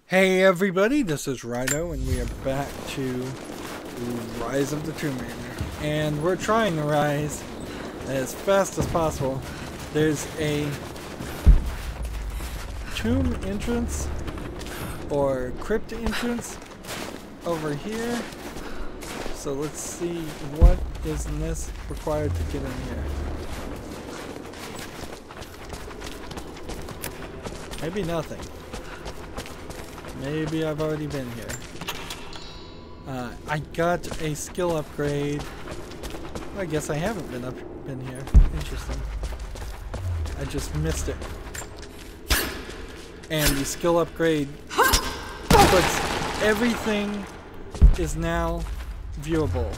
Hey everybody, this is Rydo, and we are back to Rise of the Tomb Raider. And we're trying to rise as fast as possible. There's a tomb entrance, or crypt entrance, over here. So let's see what is required to get in here. Maybe nothing. Maybe I've already been here. I got a skill upgrade. I guess I haven't been here. Interesting. I just missed it. And the skill upgrade puts everything is now viewable.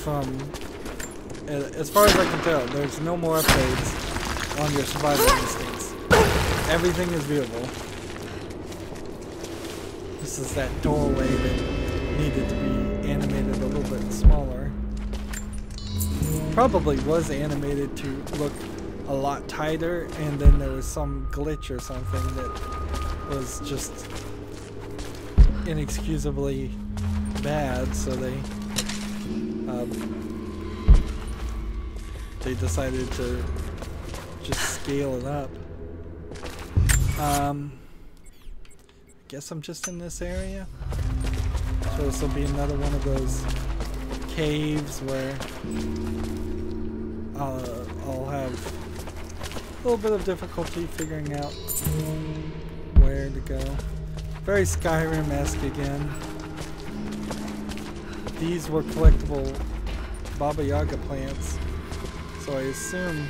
From as far as I can tell, there's no more upgrades on your survival instincts. Everything is viewable. This is that doorway that needed to be animated a little bit smaller. Probably was animated to look a lot tighter, and then there was some glitch or something that was just inexcusably bad, so they decided to just scale it up. Guess I'm just in this area. So this will be another one of those caves where I'll have a little bit of difficulty figuring out where to go. Very Skyrim-esque again. These were collectible Baba Yaga plants, so I assume,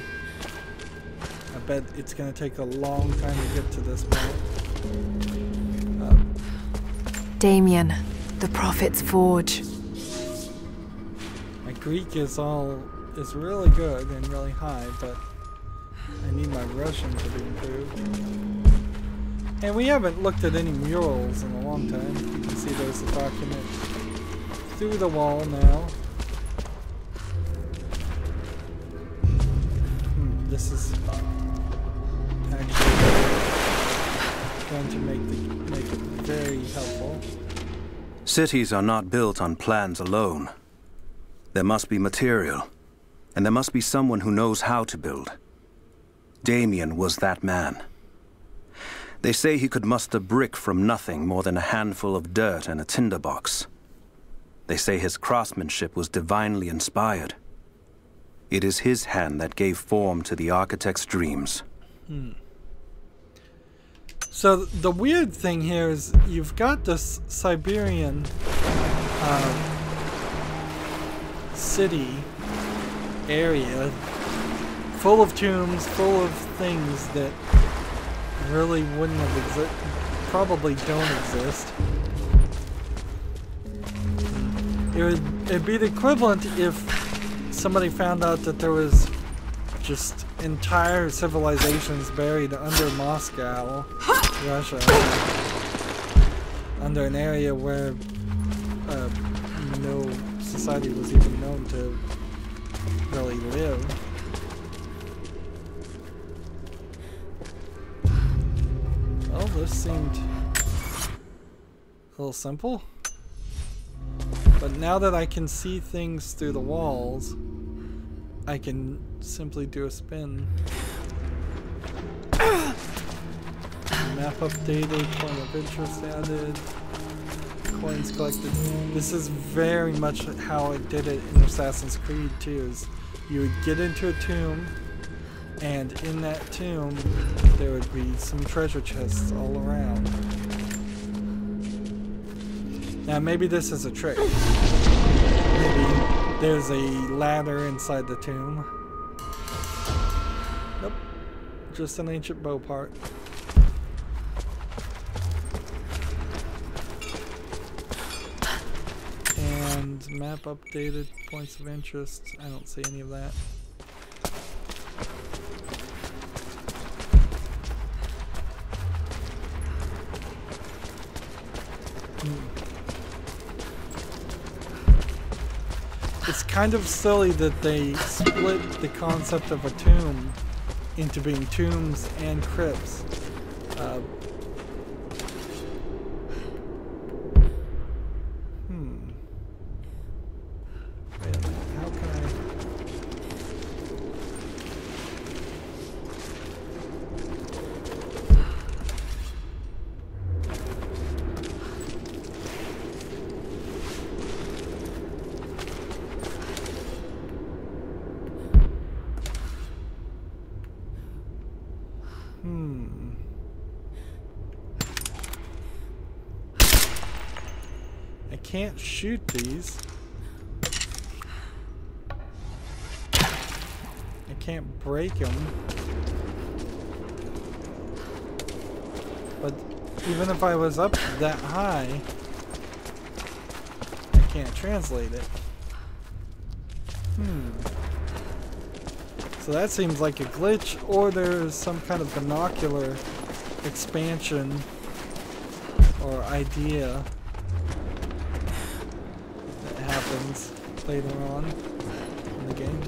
I bet it's going to take a long time to get to this point. Damien, the Prophet's Forge. My Greek is really good and really high, but I need my Russian to be improved. And we haven't looked at any murals in a long time. You can see there's a document through the wall now. This is actually going to make it very helpful. Cities are not built on plans alone. There must be material, and there must be someone who knows how to build. Damien was that man. They say he could muster brick from nothing more than a handful of dirt and a tinderbox. They say his craftsmanship was divinely inspired. It is his hand that gave form to the architect's dreams. So the weird thing here is you've got this Siberian city area full of tombs, full of things that really wouldn't have existed, probably don't exist. It'd be the equivalent if somebody found out that there was just entire civilizations buried under Moscow, Russia, under an area where no society was even known to really live. Well, this seemed a little simple. But now that I can see things through the walls, I can simply do a spin. Map updated, point of interest added, coins collected. This is very much how I did it in Assassin's Creed 2. Is you would get into a tomb, and in that tomb there would be some treasure chests all around. Now maybe this is a trick. Maybe there's a ladder inside the tomb. Nope. Just an ancient bow part. And map updated, points of interest. I don't see any of that. It's kind of silly that they split the concept of a tomb into being tombs and crypts. can't shoot these. I can't break them. But even if I was up that high, I can't translate it. So that seems like a glitch, or there's some kind of binocular expansion or idea that happens later on in the game.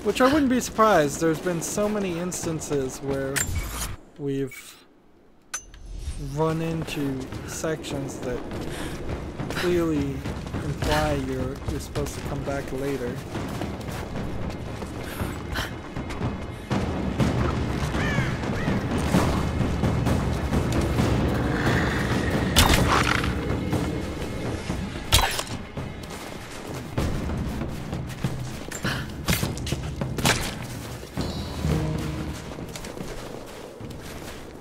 Which I wouldn't be surprised. There's been so many instances where we've run into sections that clearly imply you're supposed to come back later.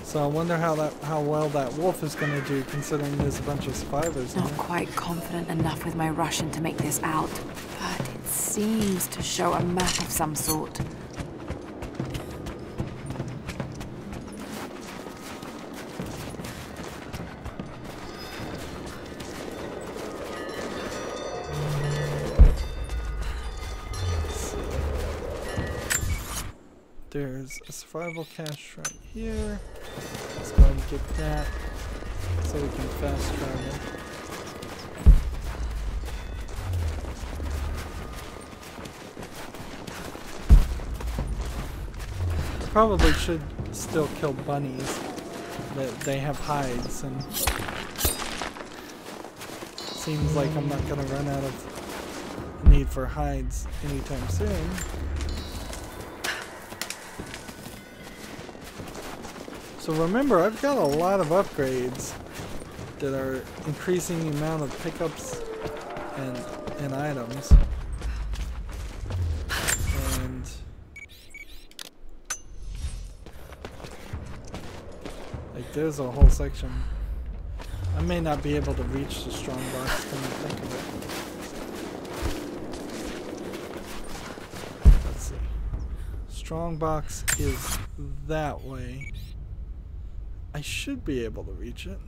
So I wonder how well that wolf is going to do, considering there's a bunch of survivors. Not quite confident enough with my Russian to make this out, but it seems to show a map of some sort. There's a survival cache right here. Let's go and get that so we can fast travel. Probably should still kill bunnies, but they have hides, and seems like I'm not gonna run out of need for hides anytime soon. So remember, I've got a lot of upgrades that are increasing the amount of pickups and items. And like there's a whole section. I may not be able to reach the strong box, come to think of it. Let's see. Strong box is that way. I should be able to reach it.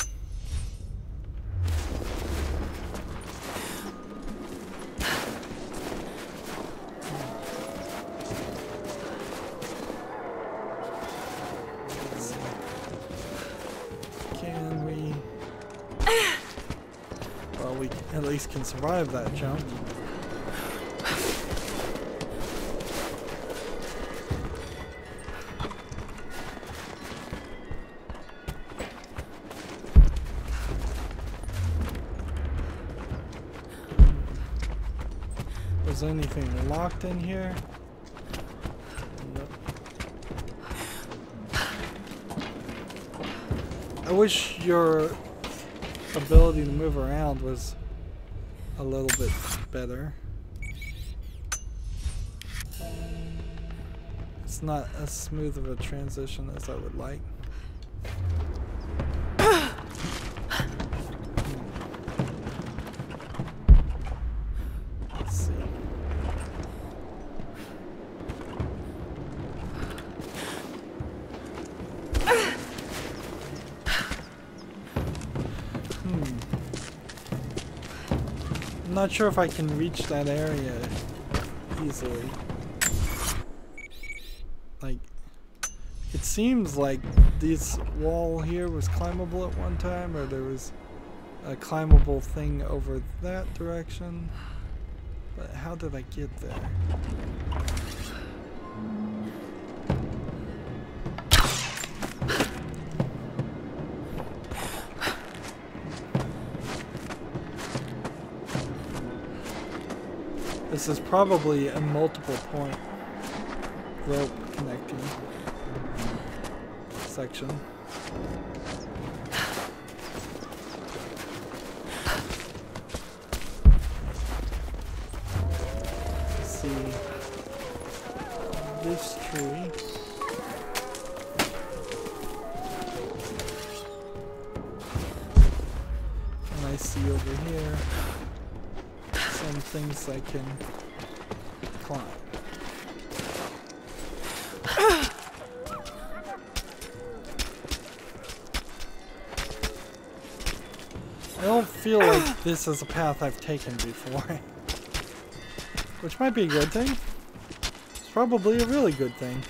Let's see. Can we? Well, we at least can survive that jump. Is anything locked in here? Nope. I wish your ability to move around was a little bit better. It's not as smooth of a transition as I would like. I'm not sure if I can reach that area easily. Like, it seems like this wall here was climbable at one time, or there was a climbable thing over that direction. But how did I get there? This is probably a multiple point rope connecting section. Let's see this tree. And I see over here some things I can climb. I don't feel like this is a path I've taken before. Which might be a good thing. It's probably a really good thing.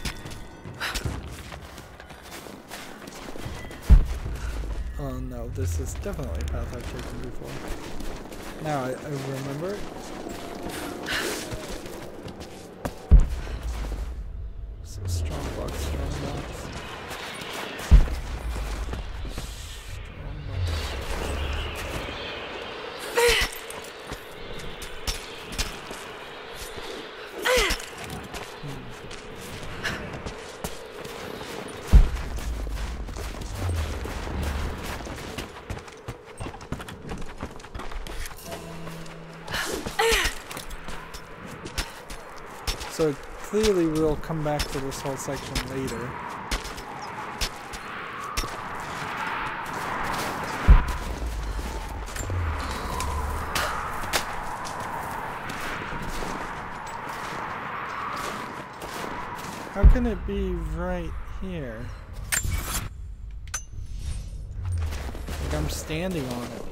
Oh no, this is definitely a path I've taken before. Now I remember it. So strong box, strong box. So clearly we'll come back to this whole section later. How can it be right here? Like I'm standing on it.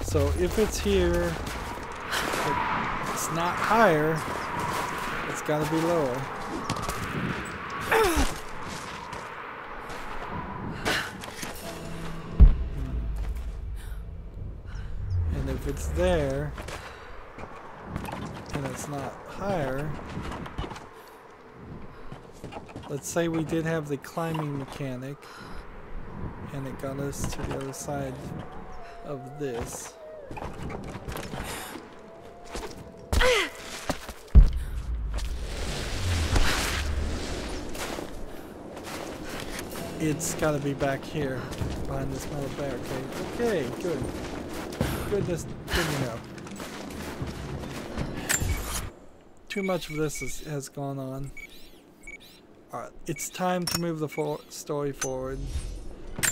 So if it's here, it's not higher, it's got to be lower. And if it's there, and it's not higher, let's say we did have the climbing mechanic, and it got us to the other side of this. It's got to be back here behind this metal barricade. Okay, good. Goodness, good enough. Too much of this has gone on. Alright, it's time to move the story forward.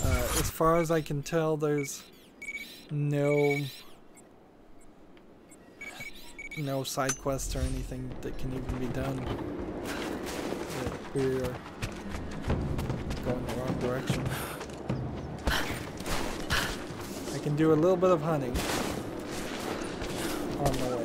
As far as I can tell, there's no side quests or anything that can even be done. We're going the wrong direction. I can do a little bit of hunting on the way.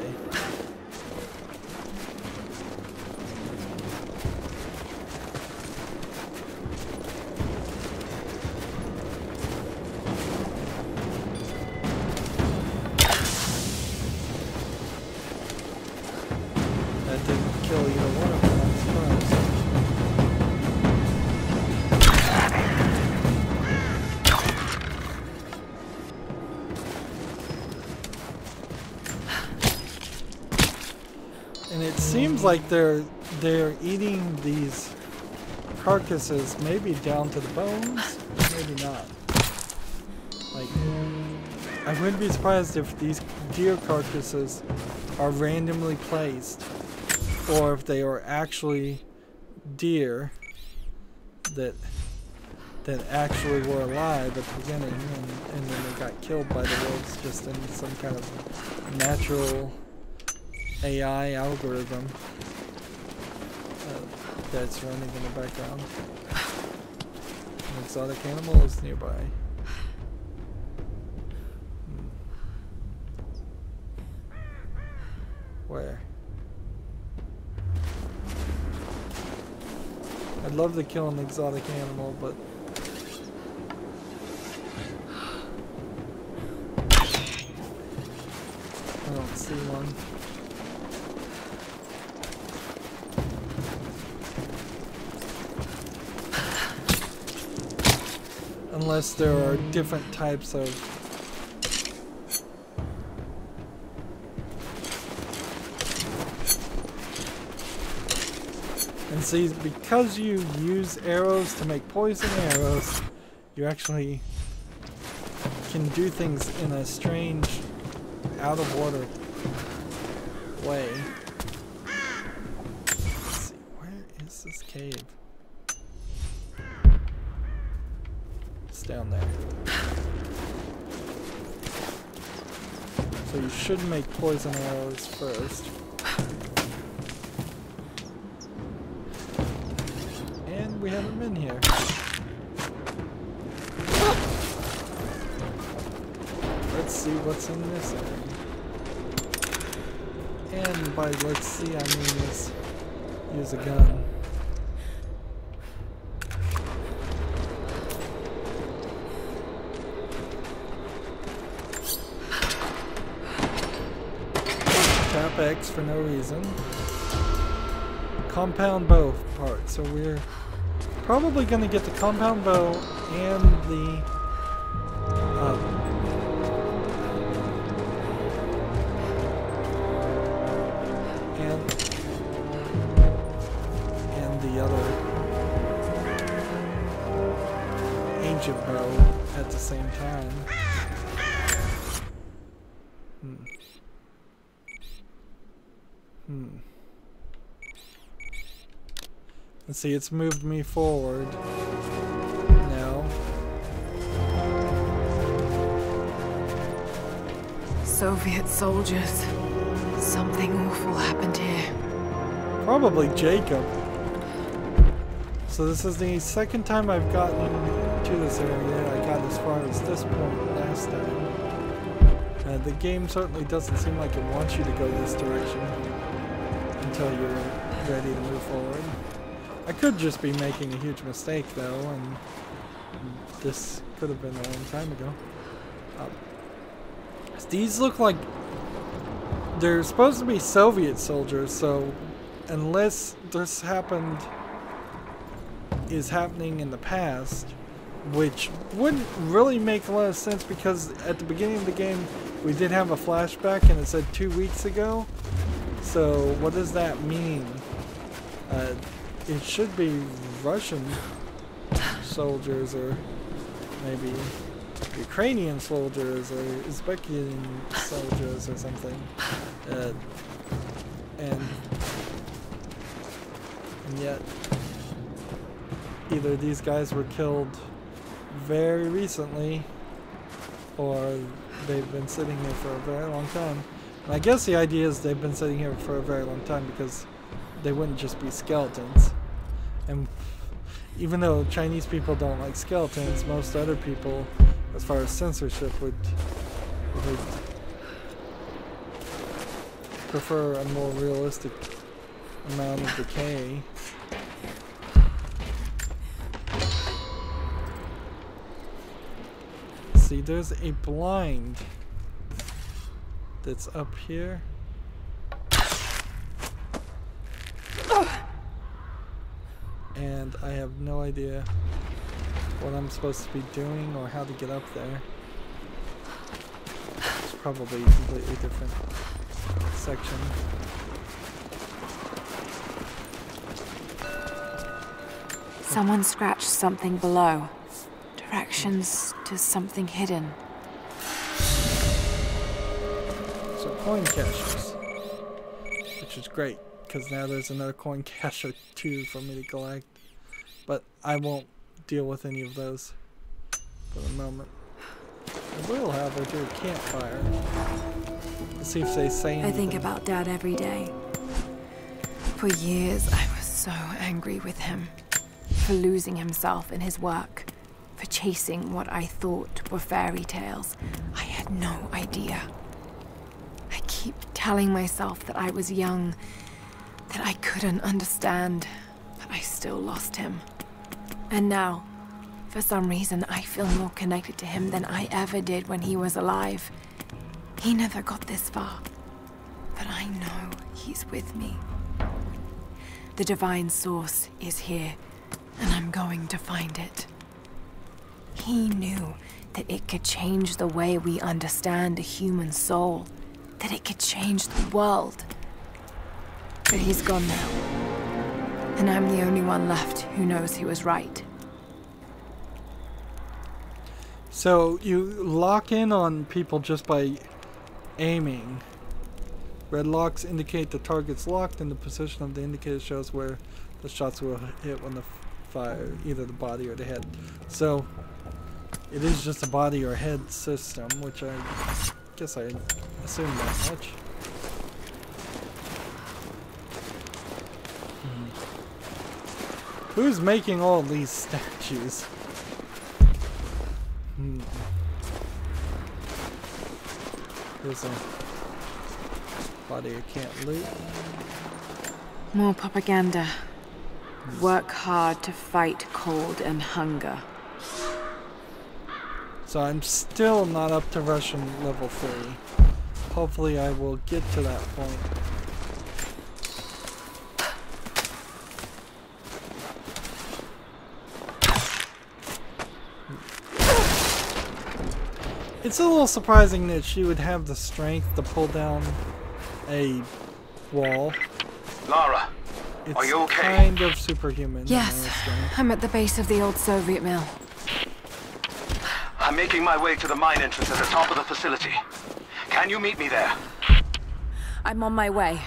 Like they're eating these carcasses, maybe down to the bones, maybe not. Like, I wouldn't be surprised if these deer carcasses are randomly placed, or if they are actually deer that actually were alive at the beginning, and then they got killed by the wolves just in some kind of natural AI algorithm that's running in the background. An exotic animal is nearby. Where? I'd love to kill an exotic animal, but I don't see one. Unless there are different types of and see, because you use arrows to make poison arrows, you actually can do things in a strange, out of order way. Let's see, where is this cave? It's down there. So you should make poison arrows first. And we haven't been here. Let's see what's in this area. And by let's see, I mean let's use a gun. Tap X for no reason. Compound bow part. So we're probably going to get the compound bow and the other ancient bow at the same time. Let's see, it's moved me forward now. Soviet soldiers. Something awful happened here. Probably Jacob. So this is the second time I've gotten to this area. I got as far as this point last time. The game certainly doesn't seem like it wants you to go this direction until you're ready to move forward. I could just be making a huge mistake though, and this could have been a long time ago. These look like they're supposed to be Soviet soldiers, so unless this is happening in the past, which wouldn't really make a lot of sense because at the beginning of the game we did have a flashback and it said 2 weeks ago. So what does that mean? It should be Russian soldiers or maybe Ukrainian soldiers or Uzbekian soldiers or something. And yet either these guys were killed very recently or they've been sitting here for a very long time. And I guess the idea is they've been sitting here for a very long time because they wouldn't just be skeletons. And even though Chinese people don't like skeletons, most other people, as far as censorship, would prefer a more realistic amount of decay. See, there's a blind that's up here. And I have no idea what I'm supposed to be doing or how to get up there. It's probably a completely different section. Someone scratched something below. Directions to something hidden. So coin caches, which is great because now there's another coin cache or two for me to collect. But I won't deal with any of those for the moment. I will, however, do a campfire. Let's see if they say anything. I think about Dad every day. For years, I was so angry with him. For losing himself in his work. For chasing what I thought were fairy tales. I had no idea. I keep telling myself that I was young, that I couldn't understand, but I still lost him. And now, for some reason, I feel more connected to him than I ever did when he was alive. He never got this far, but I know he's with me. The divine source is here, and I'm going to find it. He knew that it could change the way we understand a human soul, that it could change the world. But he's gone now, and I'm the only one left who knows he was right. So you lock in on people just by aiming. Red locks indicate the target's locked, and the position of the indicator shows where the shots will hit when the fire either the body or the head. So it is just a body or head system, which I guess I assume that much. Who's making all these statues? There's a body I can't loot. More propaganda. Work hard to fight cold and hunger. So I'm still not up to Russian level 3. Hopefully I will get to that point. It's a little surprising that she would have the strength to pull down a wall. Lara, It's are you okay? kind of superhuman. Yes, I'm at the base of the old Soviet mill. I'm making my way to the mine entrance at the top of the facility. Can you meet me there? I'm on my way.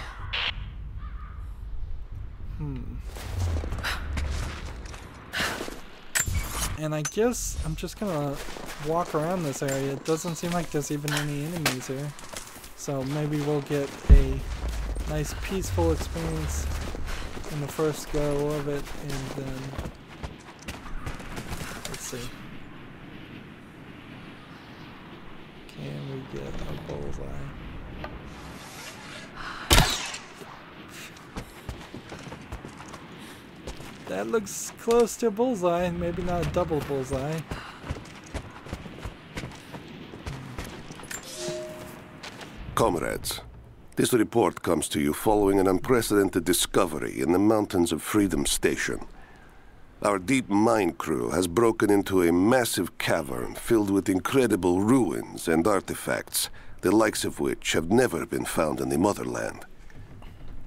And I guess I'm just gonna walk around this area. It doesn't seem like there's even any enemies here. So maybe we'll get a nice peaceful experience in the first go of it, and then let's see. Can we get a bullseye? That looks close to a bullseye, maybe not a double bullseye. Comrades, this report comes to you following an unprecedented discovery in the mountains of Freedom Station. Our deep mine crew has broken into a massive cavern filled with incredible ruins and artifacts, the likes of which have never been found in the motherland.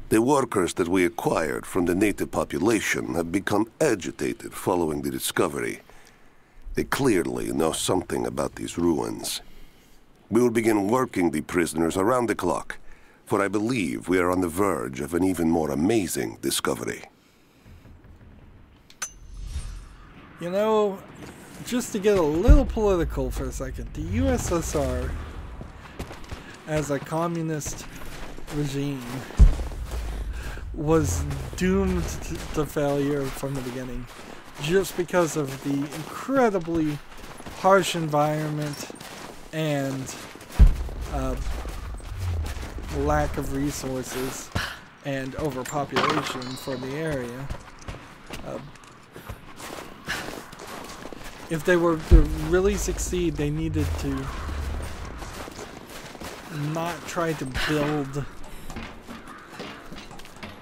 The workers that we acquired from the native population have become agitated following the discovery. They clearly know something about these ruins. We will begin working the prisoners around the clock, for I believe we are on the verge of an even more amazing discovery. You know, just to get a little political for a second, the USSR, as a communist regime, was doomed to failure from the beginning, just because of the incredibly harsh environment and lack of resources and overpopulation for the area. If they were to really succeed, they needed to not try to build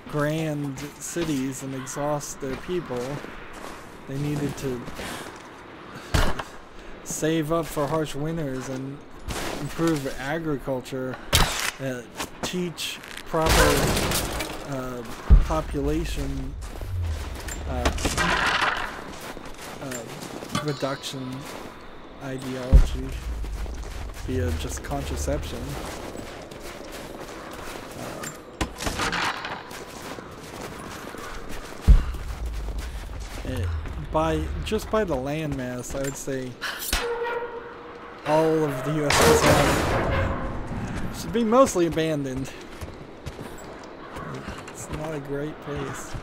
grand cities and exhaust their people. They needed to save up for harsh winters and improve agriculture, teach proper population reduction ideology via just contraception. By the landmass, I would say all of the USSR should be mostly abandoned. It's not a great place.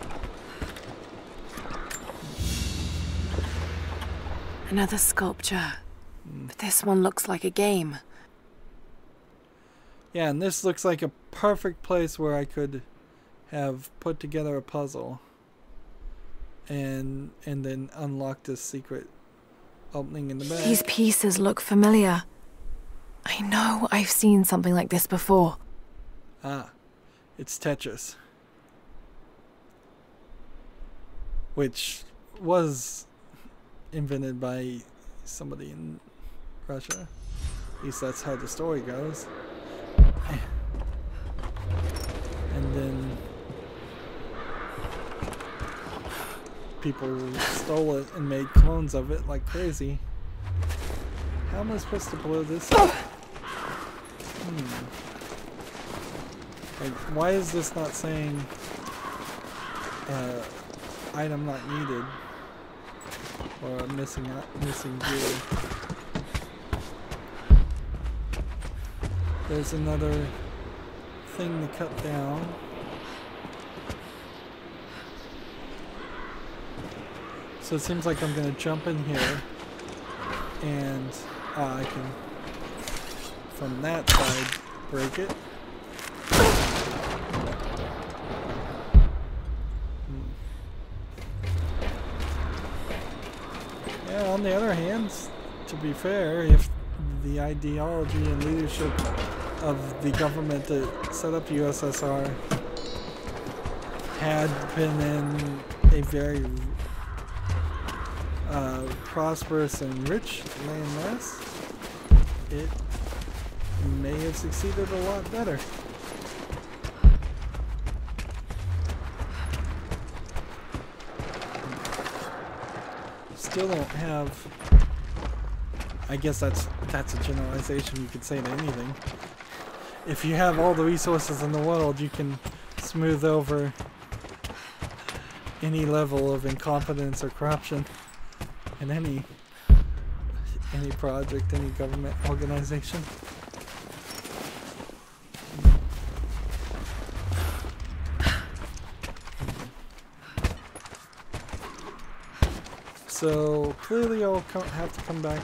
Another sculpture. But this one looks like a game. Yeah, and this looks like a perfect place where I could have put together a puzzle and then unlock this secret opening in the back. These pieces look familiar. I know I've seen something like this before. Ah, it's Tetris, which was invented by somebody in Russia. At least that's how the story goes. And then people stole it and made clones of it like crazy. How am I supposed to blow this up? Like, why is this not saying item not needed or missing gear? There's another thing to cut down. So it seems like I'm gonna jump in here and I can from that side break it. Yeah, on the other hand, to be fair, if the ideology and leadership of the government that set up USSR had been in a very prosperous and rich landmass, it may have succeeded a lot better. Still don't have, I guess that's a generalization you could say to anything. If you have all the resources in the world, you can smooth over any level of incompetence or corruption in any project, any government organization. So clearly I'll have to come back,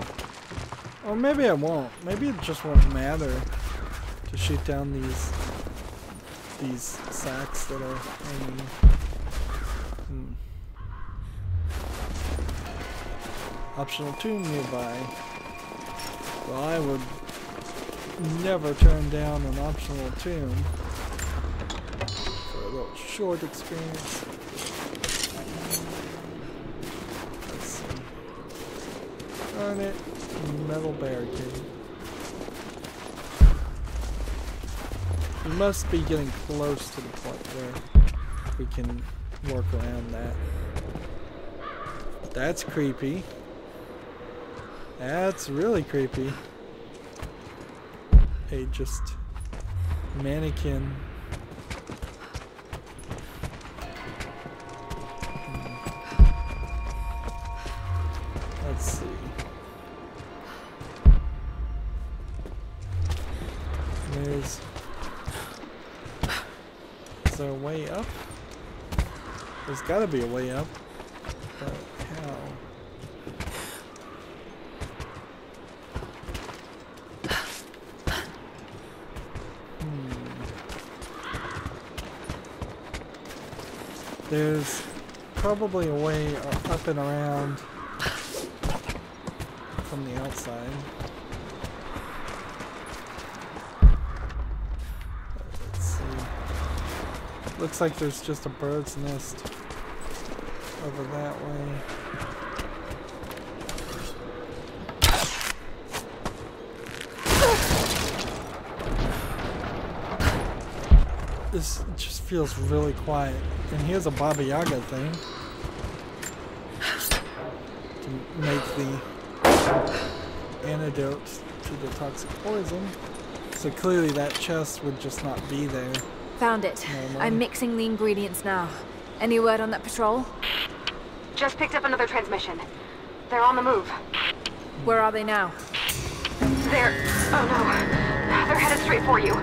or maybe I won't. Maybe it just won't matter to shoot down these sacks that are hanging. Optional tomb nearby. Well, I would never turn down an optional tomb for a little short experience. Let's see. Darn it. Metal barricade. We must be getting close to the point where we can work around that. That's creepy. That's really creepy. A just mannequin. Let's see. Is there a way up? There's gotta be a way up. But how? There's probably a way up and around from the outside. Let's see. Looks like there's just a bird's nest over that way. This just feels really quiet. And here's a Baba Yaga thing to make the antidote to the toxic poison. So clearly that chest would just not be there. Found it. Normally. I'm mixing the ingredients now. Any word on that patrol? Just picked up another transmission. They're on the move. Where are they now? They're... oh no. They're headed straight for you.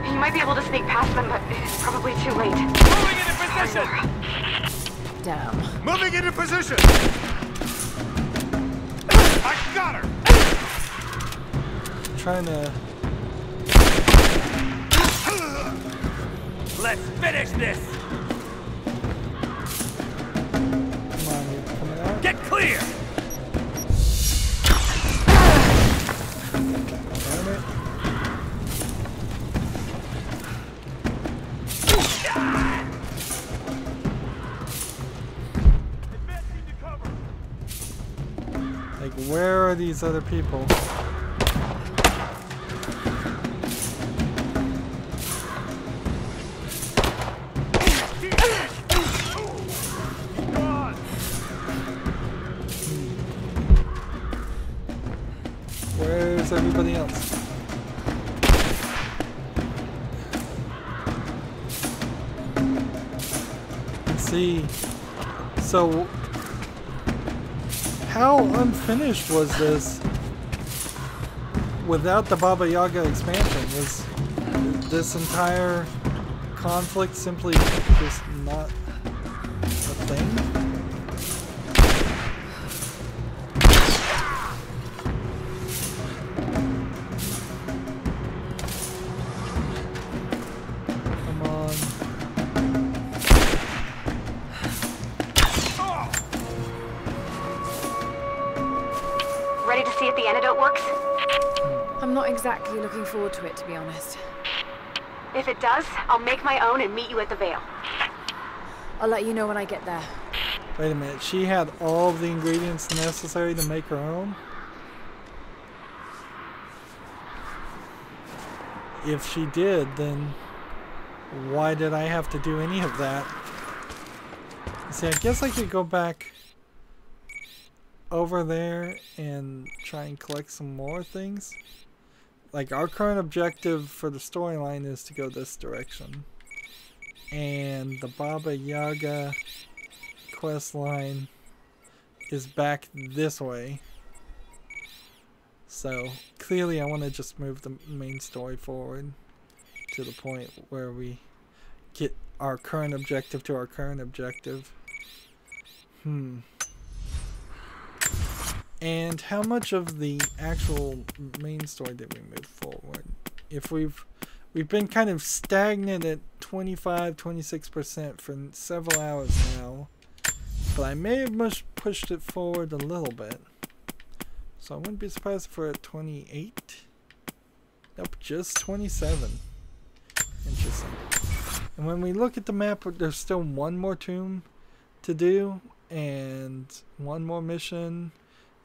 You might be able to sneak past them, but it's probably too late. Moving into position! Damn. Moving into position! I got her! I'm trying to... Let's finish this! Come on, you're coming out. Get clear! Damn it. Like, where are these other people? Where Where's everybody else? Let's see. So, how unfinished was this without the Baba Yaga expansion? Was this entire conflict simply just not a thing? Come on. Ready to see if the antidote works? I'm not exactly looking forward to it, to be honest. If it does, I'll make my own and meet you at the Vale. I'll let you know when I get there. Wait a minute, she had all of the ingredients necessary to make her own? If she did, then why did I have to do any of that? See, I guess I could go back over there and try and collect some more things. Like, our current objective for the storyline is to go this direction. And the Baba Yaga quest line is back this way. So, clearly I want to just move the main story forward to the point where we get our current objective to our current objective. And how much of the actual main story did we move forward? If we've been kind of stagnant at 25-26% for several hours now, but I may have pushed it forward a little bit. So I wouldn't be surprised if we're at 28. Nope, just 27. Interesting. And when we look at the map, there's still one more tomb to do, and one more mission,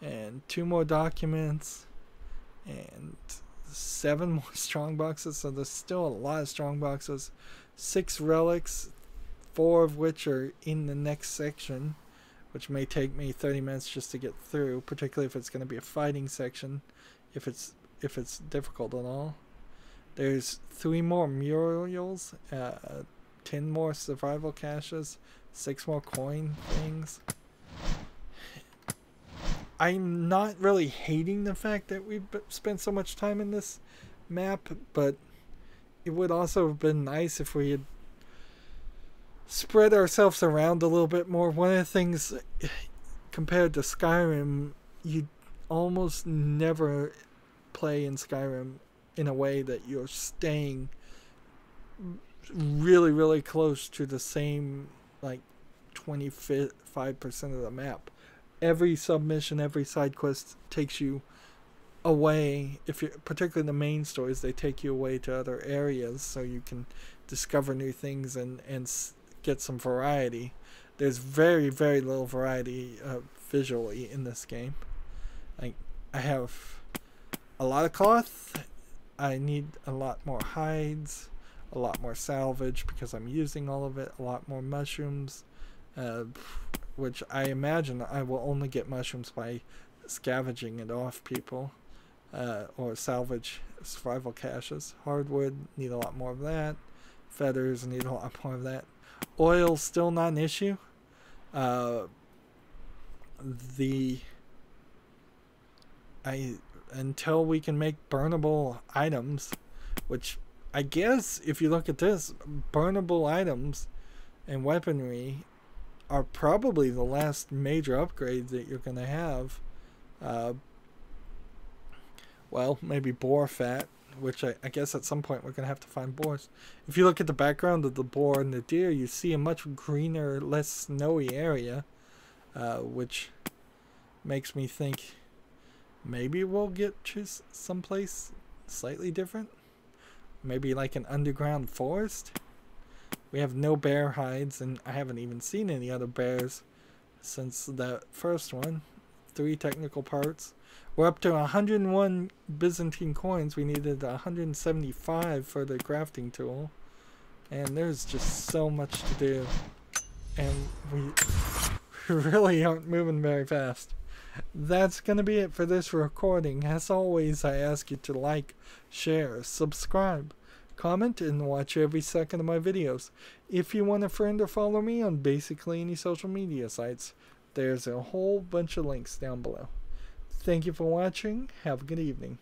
and 2 more documents, and 7 more strong boxes. So there's still a lot of strong boxes. 6 relics, 4 of which are in the next section, which may take me 30 minutes just to get through, particularly if it's going to be a fighting section, if it's difficult at all. There's 3 more murals, 10 more survival caches, 6 more coin things. I'm not really hating the fact that we've spent so much time in this map, but it would also have been nice if we had spread ourselves around a little bit more. One of the things compared to Skyrim, you almost never play in Skyrim in a way that you're staying really, really close to the same, like, 25% of the map. Every submission, every side quest takes you away. Particularly the main stories, they take you away to other areas so you can discover new things and get some variety. There's very, very little variety visually in this game. Like, I have a lot of cloth. I need a lot more hides, a lot more salvage because I'm using all of it, a lot more mushrooms, which I imagine I will only get mushrooms by scavenging it off people, or salvage survival caches. Hardwood, need a lot more of that. Feathers, need a lot more of that. Oil, still not an issue. Until we can make burnable items, which I guess if you look at this, burnable items and weaponry are probably the last major upgrade that you're going to have. Well, maybe boar fat, which I guess at some point we're going to have to find boars. If you look at the background of the boar and the deer, you see a much greener, less snowy area, which makes me think maybe we'll get to someplace slightly different. Maybe like an underground forest. We have no bear hides, and I haven't even seen any other bears since the first one. 3 technical parts. We're up to 101 Byzantine coins. We needed 175 for the crafting tool. And there's just so much to do. And we really aren't moving very fast. That's going to be it for this recording. As always, I ask you to like, share, subscribe, comment, and watch every second of my videos. If you want a friend or follow me on basically any social media sites, there's a whole bunch of links down below. Thank you for watching. Have a good evening.